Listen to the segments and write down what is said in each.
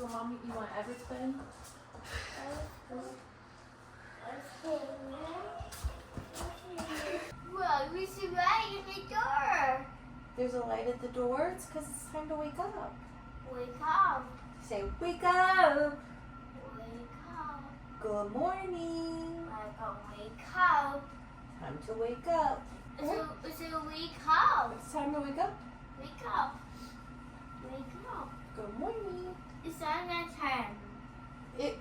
So, Mommy, you want everything? Well, we should light in the door. There's a light at the door. It's because it's time to wake up. Wake up. Say, wake up. Wake up. Good morning. Wake up. Time to wake up. So wake up. It's time to wake up. Wake up. Wake up. Good morning. It's not that time. No.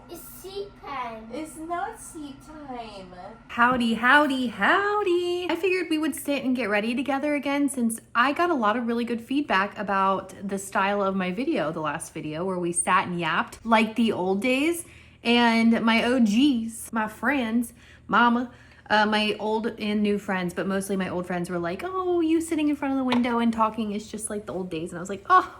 It's sleep time. It's not sleep time. Howdy, howdy, howdy. I figured we would sit and get ready together again since I got a lot of really good feedback about the style of my video, the last video where we sat and yapped like the old days. And my OGs, my friends, mama, my old and new friends, but mostly my old friends were like, oh, you sitting in front of the window and talking is just like the old days. And I was like, oh,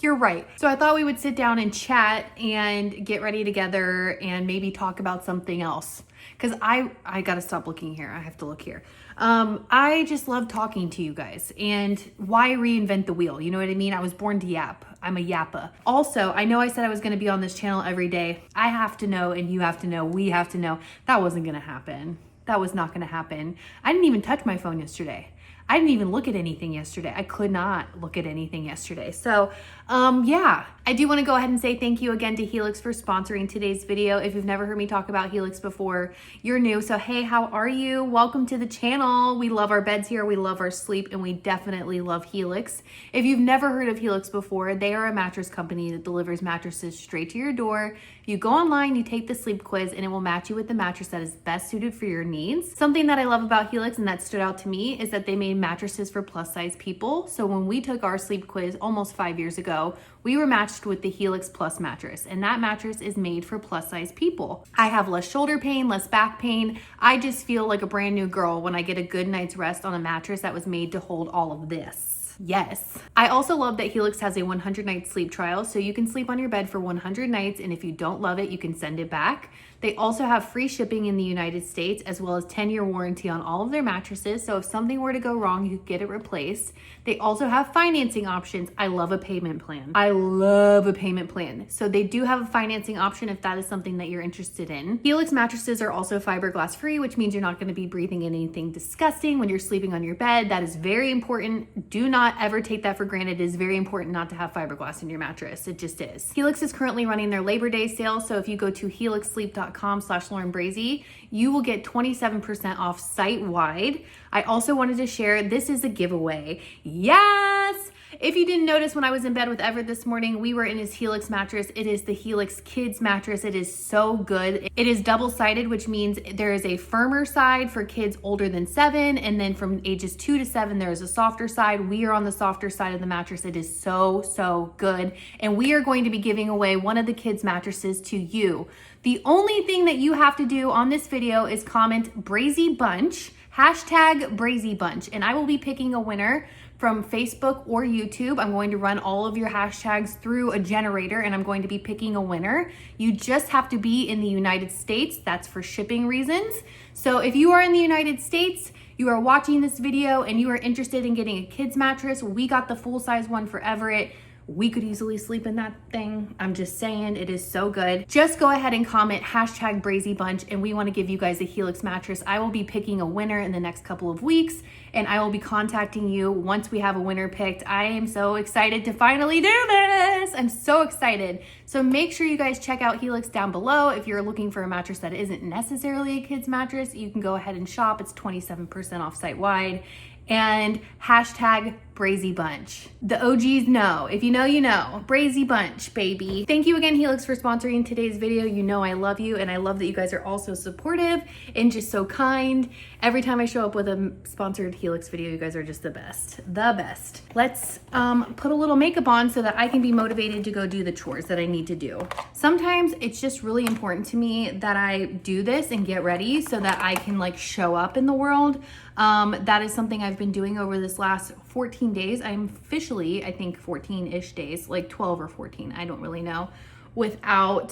you're right. So I thought we would sit down and chat and get ready together and maybe talk about something else. Cause I gotta stop looking here. I have to look here. I just love talking to you guys, and why reinvent the wheel? You know what I mean? I was born to yap. I'm a yappa. Also, I know I said I was gonna be on this channel every day. I have to know, and you have to know, we have to know, that wasn't gonna happen. That was not gonna happen. I didn't even touch my phone yesterday. I didn't even look at anything yesterday. I could not look at anything yesterday. So yeah, I do want to go ahead and say thank you again to Helix for sponsoring today's video. If you've never heard me talk about Helix before, you're new. So hey, how are you? Welcome to the channel. We love our beds here. We love our sleep, and we definitely love Helix. If you've never heard of Helix before, they are a mattress company that delivers mattresses straight to your door. You go online, you take the sleep quiz, and it will match you with the mattress that is best suited for your needs. Something that I love about Helix and that stood out to me is that they made mattresses for plus size people. So when we took our sleep quiz almost 5 years ago, we were matched with the Helix Plus mattress, and that mattress is made for plus size people. I have less shoulder pain, less back pain. I just feel like a brand new girl when I get a good night's rest on a mattress that was made to hold all of this. Yes. I also love that Helix has a 100-night sleep trial, so you can sleep on your bed for 100 nights, and if you don't love it, you can send it back. They also have free shipping in the United States, as well as 10-year warranty on all of their mattresses, so if something were to go wrong, you could get it replaced. They also have financing options. I love a payment plan. I love a payment plan. So they do have a financing option if that is something that you're interested in. Helix mattresses are also fiberglass free, which means you're not going to be breathing in anything disgusting when you're sleeping on your bed. That is very important. Do not ever take that for granted. It is very important not to have fiberglass in your mattress. It just is. Helix is currently running their Labor Day sale, so if you go to helixsleep.com/LaurenBrazee, you will get 27% off site-wide. I also wanted to share, this is a giveaway. Yes! If you didn't notice, when I was in bed with Everett this morning, we were in his Helix mattress. It is the Helix Kids mattress. It is so good. It is double-sided, which means there is a firmer side for kids older than 7, and then from ages 2 to 7, there is a softer side. We are on the softer side of the mattress. It is so, so good. And we are going to be giving away one of the kids' mattresses to you. The only thing that you have to do on this video is comment Brazee Bunch, hashtag Brazee Bunch, and I will be picking a winner from Facebook or YouTube. I'm going to run all of your hashtags through a generator, and I'm going to be picking a winner. You just have to be in the United States. That's for shipping reasons. So if you are in the United States, you are watching this video and you are interested in getting a kid's mattress, we got the full-size one for Everett. We could easily sleep in that thing. I'm just saying, it is so good. Just go ahead and comment hashtag Brazee Bunch, and we want to give you guys a Helix mattress. I will be picking a winner in the next couple of weeks, and I will be contacting you once we have a winner picked. I am so excited to finally do this. I'm so excited. So make sure you guys check out Helix down below. If you're looking for a mattress that isn't necessarily a kid's mattress, you can go ahead and shop. It's 27% off site-wide. And hashtag Brazee Bunch. The OGs know. If you know, you know. Brazee Bunch, baby. Thank you again, Helix, for sponsoring today's video. You know I love you, and I love that you guys are also supportive and just so kind. Every time I show up with a sponsored Helix video, you guys are just the best. The best. Let's put a little makeup on so that I can be motivated to go do the chores that I need to do. Sometimes it's just really important to me that I do this and get ready so that I can like show up in the world. That is something I've been doing over this last 14 days. I'm officially, I think 14-ish days, like 12 or 14, I don't really know, without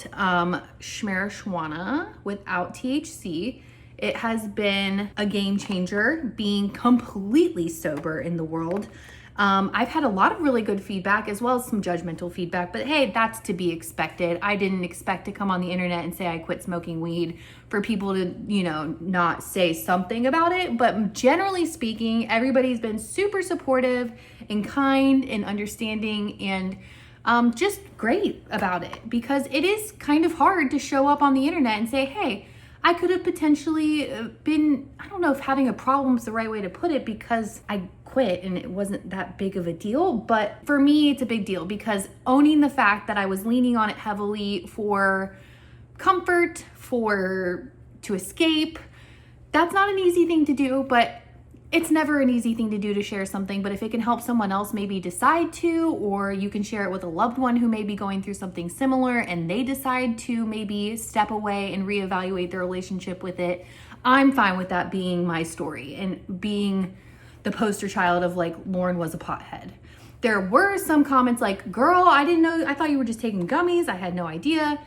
schmarijuana, without THC. It has been a game changer being completely sober in the world. I've had a lot of really good feedback as well as some judgmental feedback, but hey, that's to be expected. I didn't expect to come on the internet and say I quit smoking weed for people to, not say something about it. But generally speaking, everybody's been super supportive and kind and understanding and just great about it, because it is kind of hard to show up on the internet and say, hey, I could have potentially been, I don't know if having a problem is the right way to put it, because I quit and it wasn't that big of a deal. But for me, it's a big deal, because owning the fact that I was leaning on it heavily for comfort, to escape, that's not an easy thing to do, but it's never an easy thing to do to share something. But if it can help someone else maybe decide to, or you can share it with a loved one who may be going through something similar and they decide to maybe step away and reevaluate their relationship with it, I'm fine with that being my story and being the poster child of like, Lauren was a pothead. There were some comments like, girl, I didn't know, I thought you were just taking gummies. I had no idea.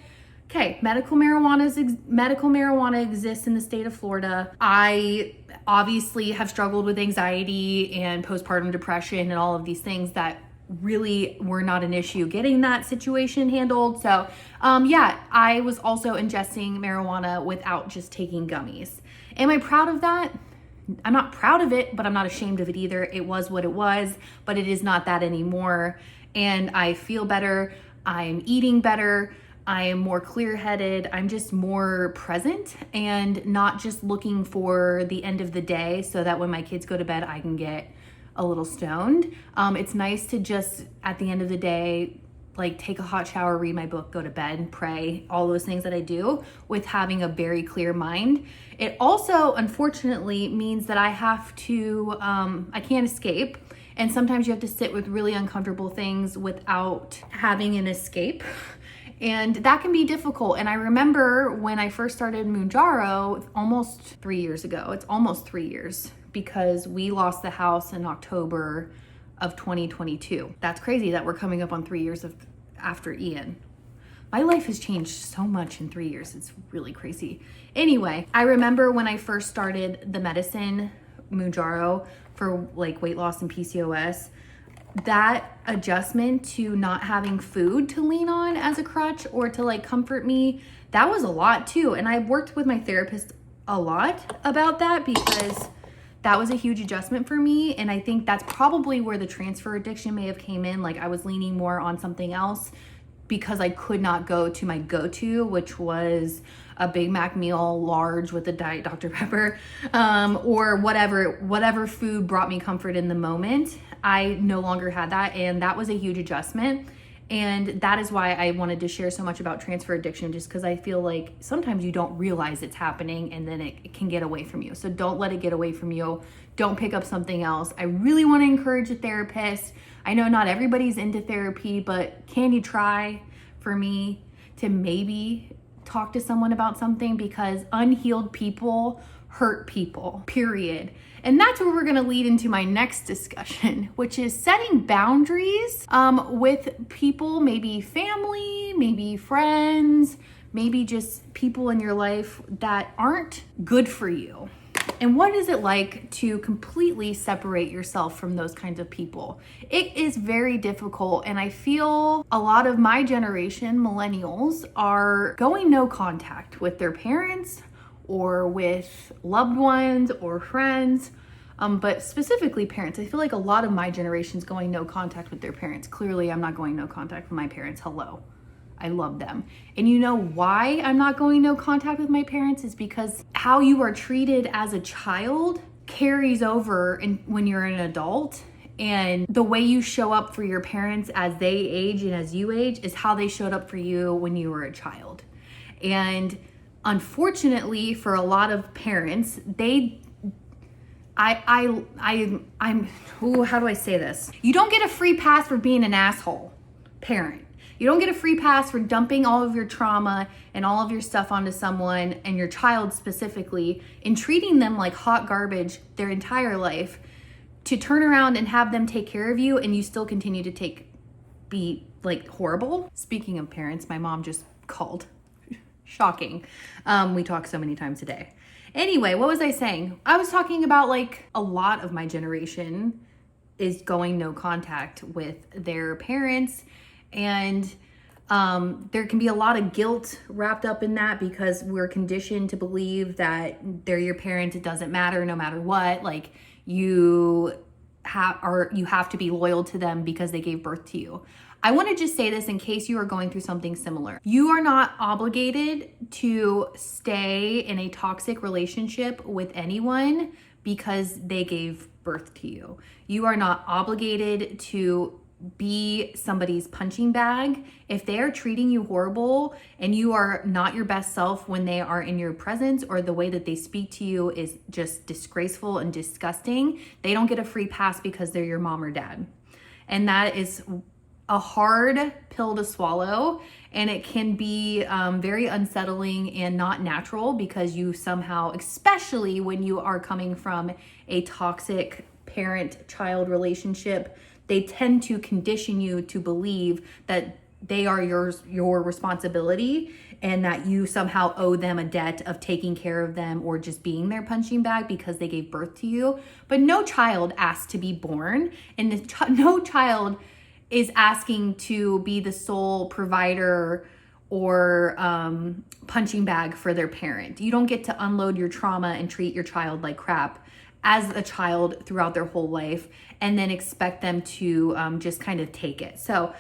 Okay, medical marijuana exists in the state of Florida. I obviously have struggled with anxiety and postpartum depression and all of these things that really were not an issue getting that situation handled. So I was also ingesting marijuana without just taking gummies. Am I proud of that? I'm not proud of it, but I'm not ashamed of it either. It was what it was, but it is not that anymore. And I feel better. I'm eating better. I am more clear-headed. I'm just more present and not just looking for the end of the day so that when my kids go to bed, I can get a little stoned. It's nice to just, at the end of the day, like take a hot shower, read my book, go to bed, pray, all those things that I do with having a very clear mind. It also, unfortunately, means that I have to, I can't escape. And sometimes you have to sit with really uncomfortable things without having an escape. And that can be difficult. And I remember when I first started Moonjaro almost 3 years ago. It's almost 3 years, because we lost the house in October of 2022. That's crazy that we're coming up on 3 years after Ian. My life has changed so much in 3 years. It's really crazy. Anyway, I remember when I first started the medicine, Moonjaro, for like weight loss and PCOS, that adjustment to not having food to lean on as a crutch or to like comfort me, that was a lot too. And I worked with my therapist a lot about that, because that was a huge adjustment for me. And I think that's probably where the transfer addiction may have came in. Like I was leaning more on something else because I could not go to my go-to, which was a Big Mac meal, large with a Diet Dr. Pepper, or whatever food brought me comfort in the moment. I no longer had that, and that was a huge adjustment. And that is why I wanted to share so much about transfer addiction, just because I feel like sometimes you don't realize it's happening and then it can get away from you. So don't let it get away from you. Don't pick up something else. I really want to encourage a therapist. I know not everybody's into therapy, but can you try, for me, to maybe talk to someone about something, because unhealed people hurt people, period. And that's where we're gonna lead into my next discussion, which is setting boundaries with people, maybe family, maybe friends, maybe just people in your life that aren't good for you. And what is it like to completely separate yourself from those kinds of people? It is very difficult, and I feel a lot of my generation, millennials, are going no contact with their parents or with loved ones or friends, but specifically parents. I feel like a lot of my generation's going no contact with their parents. Clearly, I'm not going no contact with my parents. Hello. I love them. And you know why I'm not going no contact with my parents is because how you are treated as a child carries over when you're an adult. And the way you show up for your parents as they age and as you age is how they showed up for you when you were a child. And unfortunately, for a lot of parents, how do I say this? You don't get a free pass for being an asshole parent. You don't get a free pass for dumping all of your trauma and all of your stuff onto someone, and your child specifically, and treating them like hot garbage their entire life, to turn around and have them take care of you and you still continue to be like horrible. Speaking of parents, my mom just called. Shocking. We talk so many times a day. Anyway, what was I saying? I was talking about like a lot of my generation is going no contact with their parents. And there can be a lot of guilt wrapped up in that because we're conditioned to believe that they're your parent. It doesn't matter no matter what. Like you have to be loyal to them because they gave birth to you. I want to just say this in case you are going through something similar. You are not obligated to stay in a toxic relationship with anyone because they gave birth to you. You are not obligated to be somebody's punching bag. If they are treating you horrible and you are not your best self when they are in your presence, or the way that they speak to you is just disgraceful and disgusting, they don't get a free pass because they're your mom or dad. And that is a hard pill to swallow, and it can be very unsettling and not natural because you somehow, especially when you are coming from a toxic parent-child relationship, they tend to condition you to believe that they are your responsibility and that you somehow owe them a debt of taking care of them or just being their punching bag because they gave birth to you. But no child asked to be born, and no child is asking to be the sole provider or punching bag for their parent. You don't get to unload your trauma and treat your child like crap as a child throughout their whole life and then expect them to just kind of take it. So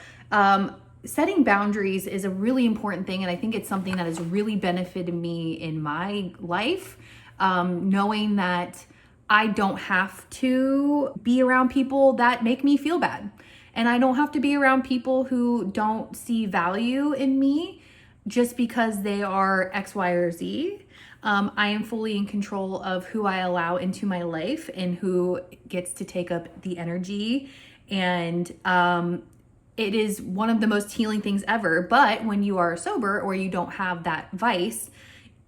setting boundaries is a really important thing, and I think it's something that has really benefited me in my life, knowing that I don't have to be around people that make me feel bad. And I don't have to be around people who don't see value in me just because they are X, Y, or Z. I am fully in control of who I allow into my life and who gets to take up the energy. And it is one of the most healing things ever. But when you are sober or you don't have that vice,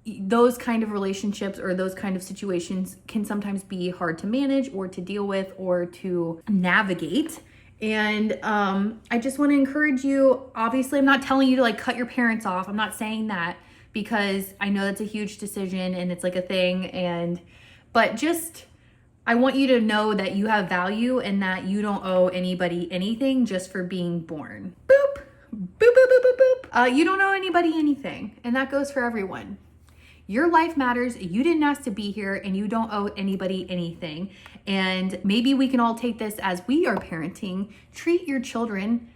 those kind of relationships or those kind of situations can sometimes be hard to manage or to deal with or to navigate. And I just want to encourage you. Obviously, I'm not telling you to like cut your parents off. I'm not saying that because I know that's a huge decision and it's like a thing. But just, I want you to know that you have value and that you don't owe anybody anything just for being born. Boop, boop, boop, boop, boop, boop. You don't owe anybody anything. And that goes for everyone. Your life matters. You didn't ask to be here and you don't owe anybody anything. And maybe we can all take this as we are parenting. Treat your children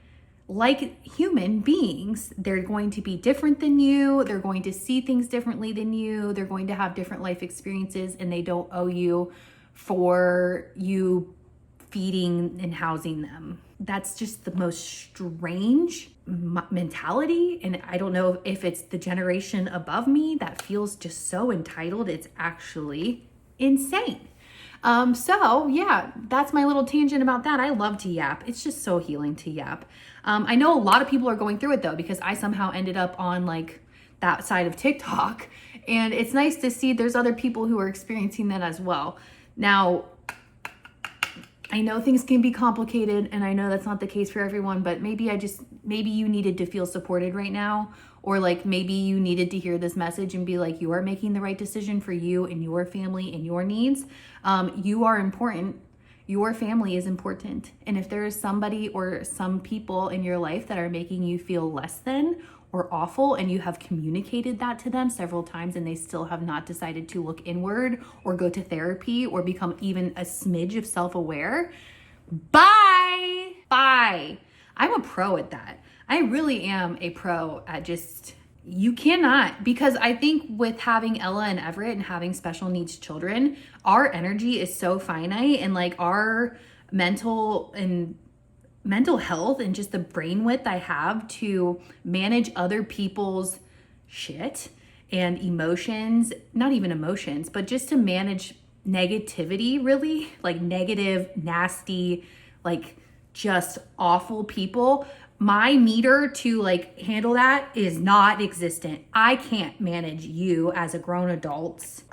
like human beings. They're going to be different than you. They're going to see things differently than you. They're going to have different life experiences, and they don't owe you for you feeding and housing them. That's just the most strange mentality. And I don't know if it's the generation above me that feels just so entitled. It's actually insane. So yeah, that's my little tangent about that. I love to yap. It's just so healing to yap. I know a lot of people are going through it though, because I somehow ended up on like that side of TikTok, and it's nice to see there's other people who are experiencing that as well. Now, I know things can be complicated, and I know that's not the case for everyone, but maybe you needed to feel supported right now, or like maybe you needed to hear this message and be like, you are making the right decision for you and your family and your needs. You are important. Your family is important. And if there is somebody or some people in your life that are making you feel less than or awful, and you have communicated that to them several times and they still have not decided to look inward or go to therapy or become even a smidge of self-aware, bye. I'm a pro at that. I really am a pro at just, you cannot, because I think with having Ella and Everett and having special needs children, our energy is so finite, and like our mental health and just the brain width I have to manage other people's shit and emotions, not even emotions, but just to manage negativity, really, like negative, nasty, like just awful people. My meter to like handle that is not existent. I can't manage you as a grown adult's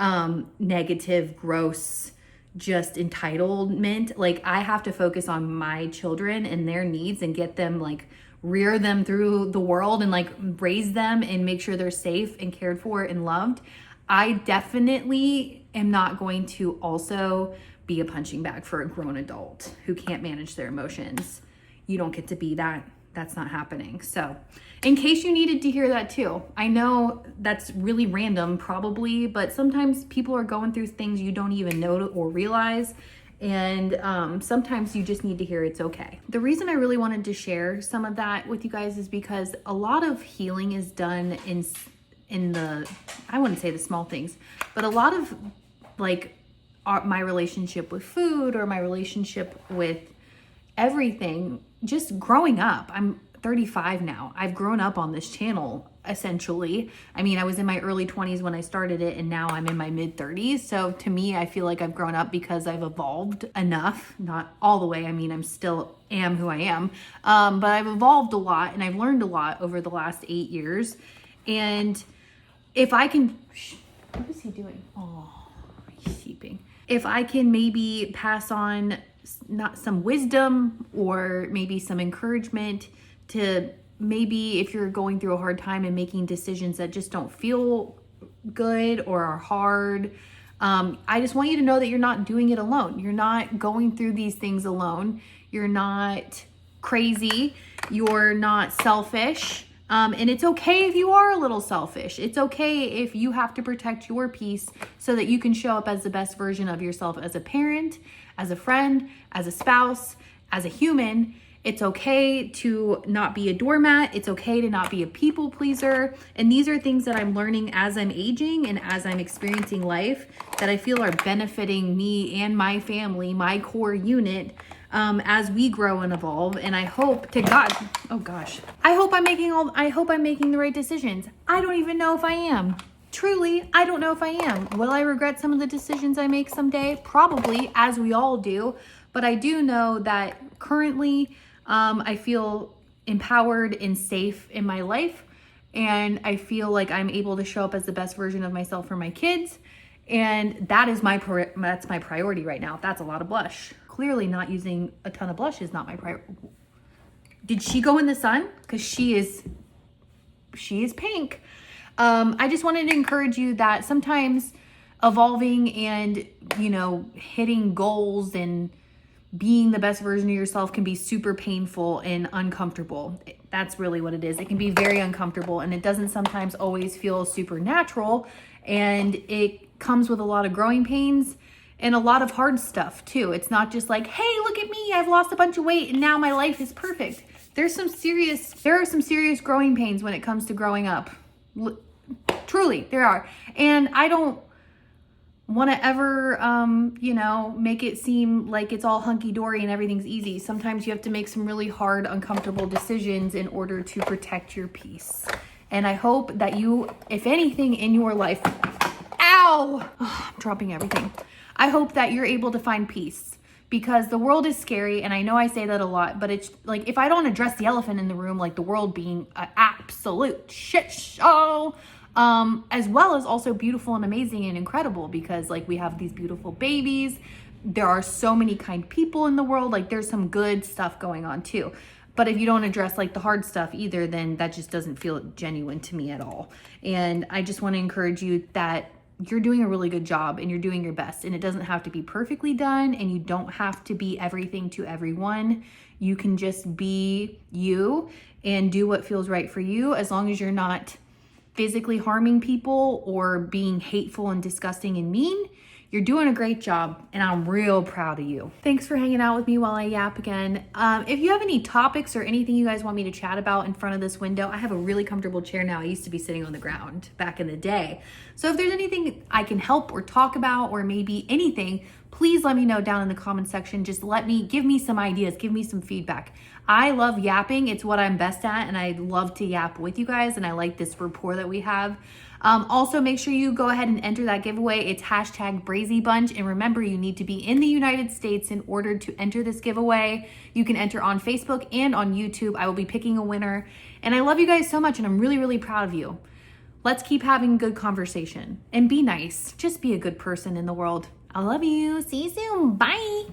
negative, gross, just entitlement. Like I have to focus on my children and their needs and get them, like rear them through the world and like raise them and make sure they're safe and cared for and loved. I definitely am not going to also be a punching bag for a grown adult who can't manage their emotions. You don't get to be that. That's not happening. So in case you needed to hear that too, I know that's really random probably, but sometimes people are going through things you don't even know or realize. And sometimes you just need to hear it's okay. The reason I really wanted to share some of that with you guys is because a lot of healing is done in the, I wouldn't say the small things, but a lot of like my relationship with food or my relationship with everything, just growing up. I'm 35 now. I've grown up on this channel essentially. I mean, I was in my early 20s when I started it, and now I'm in my mid 30s. So to me, I feel like I've grown up because I've evolved enough, not all the way. I mean, I'm still am who I am, but I've evolved a lot and I've learned a lot over the last 8 years. And if I can, what is he doing? Oh, he's sleeping. If I can maybe pass on not some wisdom or maybe some encouragement to maybe if you're going through a hard time and making decisions that just don't feel good or are hard, I just want you to know that you're not doing it alone. You're not going through these things alone. You're not crazy. You're not selfish. And it's okay if you are a little selfish. It's okay if you have to protect your peace so that you can show up as the best version of yourself as a parent, as a friend, as a spouse, as a human. It's okay to not be a doormat. It's okay to not be a people pleaser. And these are things that I'm learning as I'm aging and as I'm experiencing life that I feel are benefiting me and my family, my core unit, as we grow and evolve. And I hope to God, oh gosh, I hope I'm making the right decisions. I don't even know if I am. Truly, I don't know if I am. Will I regret some of the decisions I make someday? Probably, as we all do. But I do know that currently, I feel empowered and safe in my life. And I feel like I'm able to show up as the best version of myself for my kids. And that is that's my priority right now. That's a lot of blush. Clearly not using a ton of blush is not my priority. Did she go in the sun? Because she is pink. I just wanted to encourage you that sometimes evolving and, hitting goals and being the best version of yourself can be super painful and uncomfortable. That's really what it is. It can be very uncomfortable, and it doesn't sometimes always feel super natural, and it comes with a lot of growing pains and a lot of hard stuff too. It's not just like, hey, look at me, I've lost a bunch of weight and now my life is perfect. There are some serious growing pains when it comes to growing up. Truly, there are. And I don't want to ever, make it seem like it's all hunky-dory and everything's easy. Sometimes you have to make some really hard, uncomfortable decisions in order to protect your peace. And I hope that you, if anything in your life, ow, I'm dropping everything. I hope that you're able to find peace, because the world is scary. And I know I say that a lot, but it's like, if I don't address the elephant in the room, like the world being an absolute shit show, as well as also beautiful and amazing and incredible, because like we have these beautiful babies. There are so many kind people in the world. Like there's some good stuff going on too. But if you don't address like the hard stuff either, then that just doesn't feel genuine to me at all. And I just want to encourage you that you're doing a really good job and you're doing your best, and it doesn't have to be perfectly done, and you don't have to be everything to everyone. You can just be you and do what feels right for you, as long as you're not physically harming people or being hateful and disgusting and mean. You're doing a great job, and I'm real proud of you. Thanks for hanging out with me while I yap again. If you have any topics or anything you guys want me to chat about in front of this window, I have a really comfortable chair now. I used to be sitting on the ground back in the day. So if there's anything I can help or talk about, or maybe anything, please let me know down in the comment section. Just give me some ideas, give me some feedback. I love yapping. It's what I'm best at, and I love to yap with you guys, and I like this rapport that we have. Also, make sure you go ahead and enter that giveaway. It's #Brazee Bunch. And remember, you need to be in the United States in order to enter this giveaway. You can enter on Facebook and on YouTube. I will be picking a winner. And I love you guys so much, and I'm really, really proud of you. Let's keep having good conversation and be nice. Just be a good person in the world. I love you. See you soon. Bye.